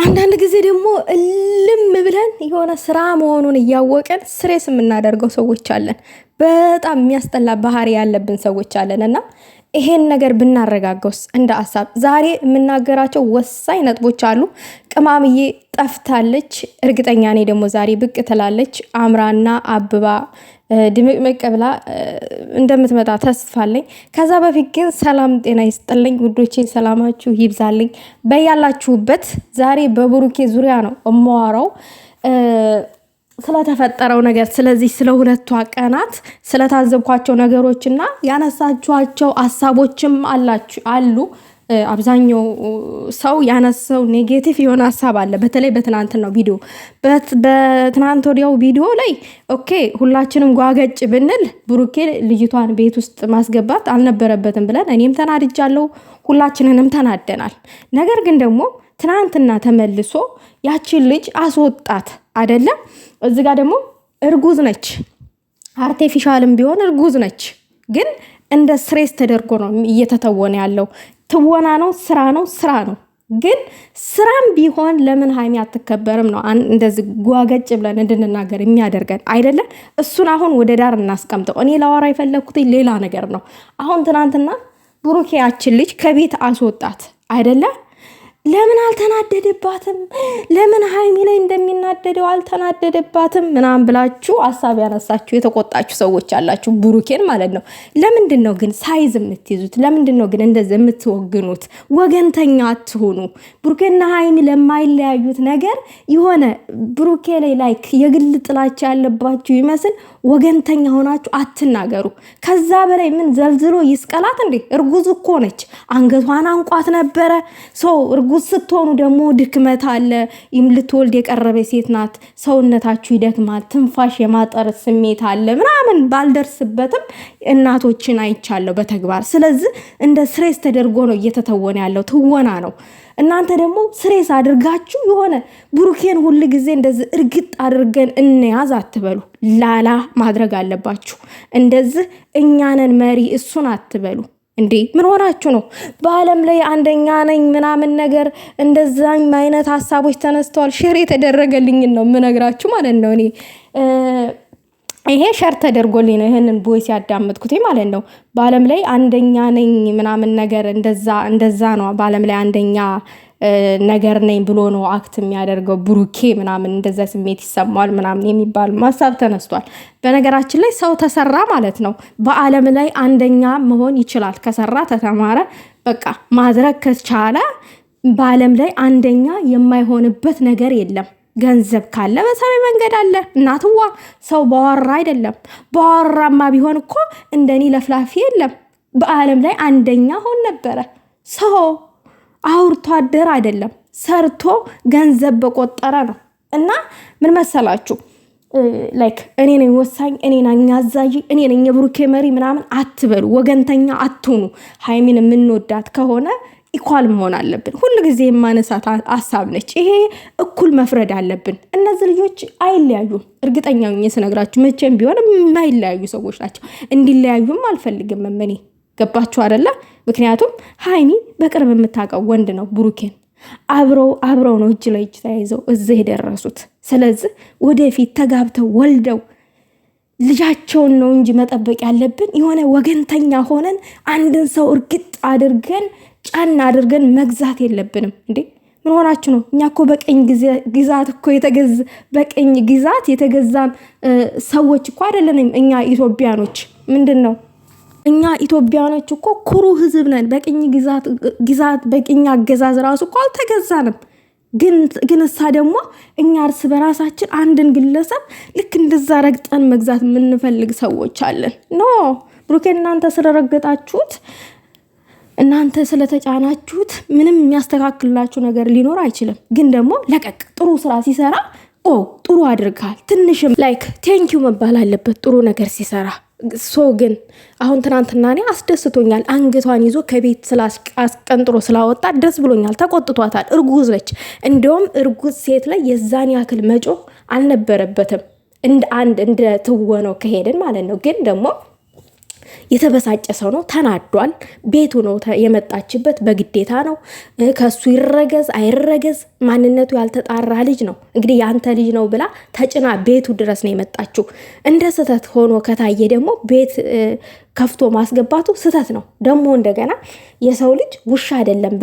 አንዳንድ ጊዜ ደግሞ እልም ብለን የሆነ ስራ መሆኑን እያወቀን ስሬስ የምናደርገው ሰዎች አለን። በጣም የሚያስጠላ ባህሪ ያለብን ሰዎች አለን እና ይሄን ነገር ብናረጋገውስ እንደ ሀሳብ ዛሬ የምናገራቸው ወሳኝ ነጥቦች አሉ። ቅማምዬ ጠፍታለች። እርግጠኛ ነኝ ደግሞ ዛሬ ብቅ ትላለች አምራና አብባ ድምቅምቅ ብላ እንደምትመጣ ተስፋለኝ። ከዛ በፊት ግን ሰላም ጤና ይስጥልኝ ውዶቼ፣ ሰላማችሁ ይብዛልኝ በያላችሁበት። ዛሬ በብሩኬ ዙሪያ ነው እማወራው ስለተፈጠረው ነገር፣ ስለዚህ ስለ ሁለቱ ቀናት ስለታዘብኳቸው ነገሮችና ያነሳችኋቸው ሀሳቦችም አሉ። አብዛኛው ሰው ያነሳው ኔጌቲቭ የሆነ ሀሳብ አለ። በተለይ በትናንትናው ቪዲዮ በትናንት ወዲያው ቪዲዮ ላይ ኦኬ ሁላችንም ጓገጭ ብንል ብሩኬ ልጅቷን ቤት ውስጥ ማስገባት አልነበረበትም ብለን እኔም ተናድጃለሁ፣ ሁላችንንም ተናደናል። ነገር ግን ደግሞ ትናንትና ተመልሶ ያችን ልጅ አስወጣት አይደለም። እዚህ ጋር ደግሞ እርጉዝ ነች፣ አርቲፊሻልም ቢሆን እርጉዝ ነች። ግን እንደ ስትሬስ ተደርጎ ነው እየተተወነ ያለው። ትወና ነው፣ ስራ ነው። ግን ስራም ቢሆን ለምን ሀይሚ አትከበርም ነው እንደዚህ ጓገጭ ብለን እንድንናገር የሚያደርገን አይደለም። እሱን አሁን ወደ ዳር እናስቀምጠው። እኔ ላወራ የፈለግኩት ሌላ ነገር ነው። አሁን ትናንትና ብሩኬ ያችን ልጅ ከቤት አስወጣት አይደለም። ለምን አልተናደደባትም? ለምን ሀይሚ ላይ እንደሚናደደው አልተናደደባትም? ምናምን ብላችሁ ሀሳብ ያነሳችሁ የተቆጣችሁ ሰዎች አላችሁ፣ ብሩኬን ማለት ነው። ለምንድን ነው ግን ሳይዝ የምትይዙት? ለምንድን ነው ግን እንደዚህ የምትወግኑት? ወገንተኛ አትሆኑ። ብሩኬና ሀይሚ ለማይለያዩት ነገር የሆነ ብሩኬ ላይ ላይክ የግል ጥላቻ ያለባችሁ ይመስል ወገንተኛ ሆናችሁ አትናገሩ። ከዛ በላይ ምን ዘልዝሎ ይስቀላት እንዴ? እርጉዝ እኮ ነች። አንገቷን አንቋት ነበረ። እርጉዝ ስትሆኑ ደግሞ ድክመት አለ። ልትወልድ የቀረበ ሴት ናት። ሰውነታችሁ ይደክማል። ትንፋሽ የማጠር ስሜት አለ ምናምን። ባልደርስበትም እናቶችን አይቻለሁ በተግባር። ስለዚህ እንደ ስሬስ ተደርጎ ነው እየተተወነ ያለው። ትወና ነው። እናንተ ደግሞ ስሬስ አድርጋችሁ የሆነ ብሩኬን ሁል ጊዜ እንደዚህ እርግጥ አድርገን እንያዝ አትበሉ። ላላ ማድረግ አለባችሁ። እንደዚህ እኛንን መሪ እሱን አትበሉ። እንዴ ምን ሆናችሁ ነው? በአለም ላይ አንደኛ ነኝ ምናምን ነገር እንደዛኝ አይነት ሀሳቦች ተነስተዋል። ሼር የተደረገልኝን ነው የምነግራችሁ ማለት ነው። እኔ ይሄ ሸር ተደርጎልኝ ነው ይሄንን ቦይስ ያዳመጥኩት ማለት ነው። በአለም ላይ አንደኛ ነኝ ምናምን ነገር እንደዛ ነው። በአለም ላይ አንደኛ ነገር ነኝ ብሎ ነው አክት የሚያደርገው ብሩኬ ምናምን እንደዛ ስሜት ይሰማዋል ምናምን የሚባል ሀሳብ ተነስቷል። በነገራችን ላይ ሰው ተሰራ ማለት ነው በአለም ላይ አንደኛ መሆን ይችላል። ከሰራ ተተማረ፣ በቃ ማድረግ ከቻለ በአለም ላይ አንደኛ የማይሆንበት ነገር የለም። ገንዘብ ካለ በሰማይ መንገድ አለ። እናትዋ ሰው ባወራ አይደለም። ባወራማ ቢሆን እኮ እንደኔ ለፍላፊ የለም። በአለም ላይ አንደኛ ሆን ነበረ። ሰው አውርቶ አደር አይደለም፣ ሰርቶ ገንዘብ በቆጠረ ነው። እና ምን መሰላችሁ ላይክ እኔ ነኝ ወሳኝ፣ እኔ ነኝ አዛዥ፣ እኔ ነኝ የብሩኬ መሪ ምናምን አትበሉ። ወገንተኛ አትሁኑ። ሀይሚን የምንወዳት ከሆነ ኢኳል መሆን አለብን። ሁሉ ጊዜ የማነሳት ሀሳብ ነች። ይሄ እኩል መፍረድ አለብን። እነዚህ ልጆች አይለያዩም። እርግጠኛ ነኝ ስነግራችሁ መቼም ቢሆን የማይለያዩ ሰዎች ናቸው። እንዲለያዩም አልፈልግም እኔ። ገባችሁ አይደለ? ምክንያቱም ሀይሚ በቅርብ የምታውቀው ወንድ ነው ብሩኬን። አብረው ነው እጅ ለእጅ ተያይዘው እዚህ የደረሱት። ስለዚህ ወደፊት ተጋብተው ወልደው ልጃቸውን ነው እንጂ መጠበቅ ያለብን። የሆነ ወገንተኛ ሆነን አንድን ሰው እርግጥ አድርገን ጫና አድርገን መግዛት የለብንም። እንዴ ምን ሆናችሁ ነው? እኛ እኮ በቀኝ ግዛት እኮ በቀኝ ግዛት የተገዛን ሰዎች እኮ አይደለንም እኛ ኢትዮጵያኖች። ምንድን ነው እኛ ኢትዮጵያኖች እኮ ኩሩ ህዝብ ነን። በቀኝ ግዛት በቀኝ አገዛዝ ራሱ እኮ አልተገዛንም። ግን እሳ ደግሞ እኛ እርስ በራሳችን አንድን ግለሰብ ልክ እንደዛ ረግጠን መግዛት የምንፈልግ ሰዎች አለን። ኖ ብሩኬን እናንተ ስለረገጣችሁት፣ እናንተ ስለተጫናችሁት ምንም የሚያስተካክልላችሁ ነገር ሊኖር አይችልም። ግን ደግሞ ለቀቅ ጥሩ ስራ ሲሰራ ጥሩ አድርጋል ትንሽም ላይክ ቴንኪው መባል አለበት ጥሩ ነገር ሲሰራ። ግን አሁን ትናንትና እኔ አስደስቶኛል። አንገቷን ይዞ ከቤት አስቀንጥሮ ስላወጣት ደስ ብሎኛል። ተቆጥቷታል። እርጉዝ ነች። እንደውም እርጉዝ ሴት ላይ የዛን ያክል መጮህ አልነበረበትም። እንደ ትወነው ከሄድን ማለት ነው። ግን ደግሞ የተበሳጨ ሰው ነው። ተናዷል። ቤቱ ነው የመጣችበት፣ በግዴታ ነው። ከሱ ይረገዝ አይረገዝ ማንነቱ ያልተጣራ ልጅ ነው። እንግዲህ የአንተ ልጅ ነው ብላ ተጭና ቤቱ ድረስ ነው የመጣችው። እንደ ስህተት ሆኖ ከታየ ደግሞ ቤት ከፍቶ ማስገባቱ ስህተት ነው። ደግሞ እንደገና የሰው ልጅ ውሻ አይደለም፣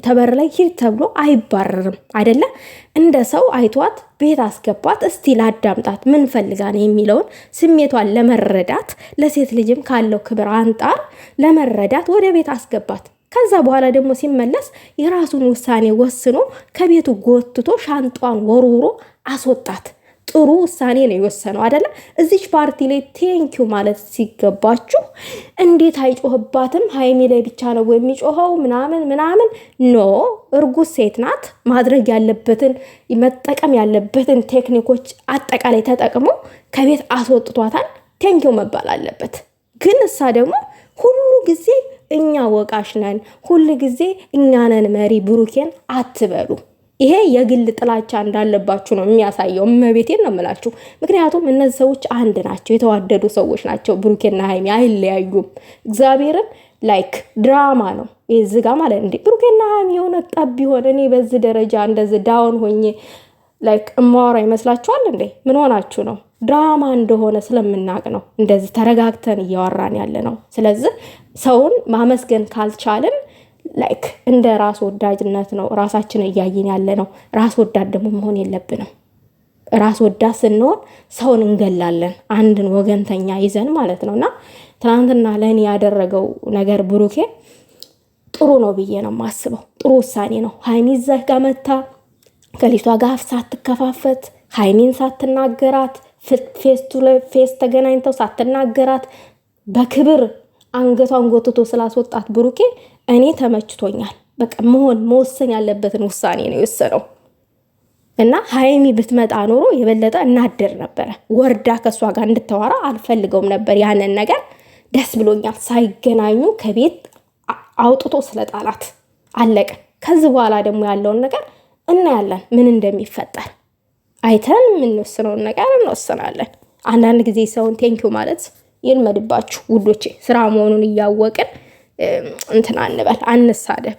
ተበር ላይ ሂድ ተብሎ አይባረርም አይደለ? እንደ ሰው አይቷት ቤት አስገባት። እስቲ ላዳምጣት ምን ፈልጋ ነው የሚለውን ስሜቷን ለመረዳት ለሴት ልጅም ካለው ክብር አንጣር ለመረዳት ወደ ቤት አስገባት። ከዛ በኋላ ደግሞ ሲመለስ የራሱን ውሳኔ ወስኖ ከቤቱ ጎትቶ ሻንጧን ወርውሮ አስወጣት። ጥሩ ውሳኔ ነው የወሰነው አይደለ? እዚች ፓርቲ ላይ ቴንኪው ማለት ሲገባችሁ እንዴት አይጮህባትም? ሀይሚ ላይ ብቻ ነው የሚጮኸው ምናምን ኖ። እርጉዝ ሴት ናት። ማድረግ ያለበትን መጠቀም ያለበትን ቴክኒኮች አጠቃላይ ተጠቅሞ ከቤት አስወጥቷታል። ቴንኪው መባል አለበት። ግን እሳ ደግሞ ሁሉ ጊዜ እኛ ወቃሽ ነን፣ ሁሉ ጊዜ እኛ ነን መሪ ብሩኬን አትበሉ። ይሄ የግል ጥላቻ እንዳለባችሁ ነው የሚያሳየው። እመቤቴን ነው የምላችሁ። ምክንያቱም እነዚህ ሰዎች አንድ ናቸው፣ የተዋደዱ ሰዎች ናቸው። ብሩኬና ሀይሚ አይለያዩም። እግዚአብሔርን ላይክ ድራማ ነው ይዝጋ ማለት እንዴ። ብሩኬና ሀይሚ የሆነ ጠብ ቢሆን እኔ በዚህ ደረጃ እንደዚህ ዳውን ሆኜ ላይክ እማወራ ይመስላችኋል እንዴ? ምን ሆናችሁ ነው? ድራማ እንደሆነ ስለምናቅ ነው እንደዚህ ተረጋግተን እያወራን ያለ ነው። ስለዚህ ሰውን ማመስገን ካልቻልን ላይክ እንደ ራስ ወዳጅነት ነው ራሳችን እያየን ያለ ነው። ራስ ወዳድ ደግሞ መሆን የለብንም። ራስ ወዳድ ስንሆን ሰውን እንገላለን፣ አንድን ወገንተኛ ይዘን ማለት ነውና ትናንትና ለእኔ ያደረገው ነገር ብሩኬ ጥሩ ነው ብዬ ነው የማስበው። ጥሩ ውሳኔ ነው። ሀይሚ እዚህ ጋር መታ ከሊቷ ጋር ሳትከፋፈት ሀይሚን ሳትናገራት ፌስ ቱ ፌስ ተገናኝተው ሳትናገራት በክብር አንገቷን ጎትቶ ስላስወጣት ብሩኬ እኔ ተመችቶኛል። በቃ መወሰን ያለበትን ውሳኔ ነው የወሰነው እና ሀይሚ ብትመጣ ኖሮ የበለጠ እናደር ነበረ። ወርዳ ከሷ ጋር እንድታወራ አልፈልገውም ነበር። ያንን ነገር ደስ ብሎኛል። ሳይገናኙ ከቤት አውጥቶ ስለጣላት አለቀ። ከዚህ በኋላ ደግሞ ያለውን ነገር እናያለን፣ ምን እንደሚፈጠር አይተን የምንወስነውን ነገር እንወስናለን። አንዳንድ ጊዜ ሰውን ቴንኪው ማለት ይልመድባችሁ ውዶቼ። ስራ መሆኑን እያወቅን እንትን አንበል፣ አንሳደብ።